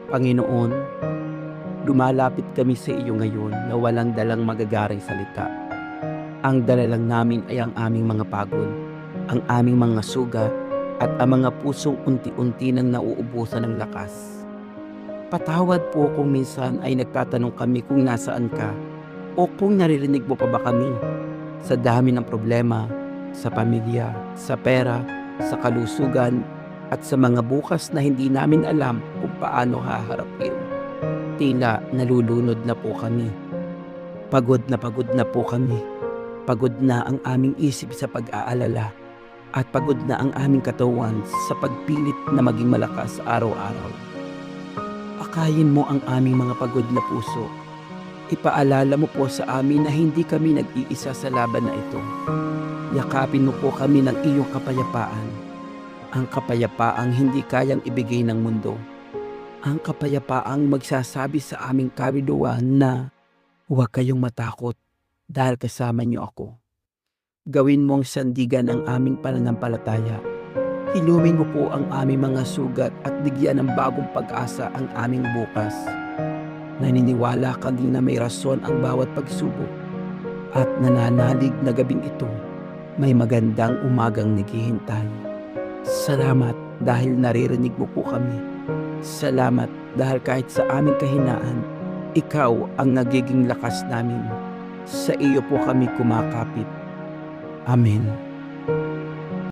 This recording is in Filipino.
Panginoon, lumalapit kami sa iyo ngayon na walang dalang magagaring salita. Ang dala lang namin ay ang aming mga pagod, ang aming mga sugat, at ang mga pusong unti-unti nang nauubusan ng lakas. Patawad po kung minsan ay nagtatanong kami kung nasaan ka o kung naririnig mo pa ba kami sa dami ng problema, sa pamilya, sa pera, sa kalusugan, at sa mga bukas na hindi namin alam kung paano haharapin. Tila nalulunod na po kami. Pagod na po kami. Pagod na ang aming isip sa pag-aalala at pagod na ang aming katawan sa pagpilit na maging malakas araw-araw. Akayin mo ang aming mga pagod na puso. Ipaalala mo po sa amin na hindi kami nag-iisa sa laban na ito. Yakapin mo po kami ng iyong kapayapaan. Ang kapayapaang hindi kayang ibigay ng mundo. Ang kapayapaang magsasabi sa aming kaluluwa na huwag kayong matakot dahil kasama niyo ako. Gawin mong sandigan ang aming pananampalataya. Hilumin mo po ang aming mga sugat at bigyan ng bagong pag-asa ang aming bukas. Naniniwala kami na may rason ang bawat pagsubok at nananalig na gabing ito may magandang umagang naghihintay. Salamat dahil naririnig mo po kami. Salamat dahil kahit sa aming kahinaan, ikaw ang nagiging lakas namin. Sa iyo po kami kumakapit. Amen.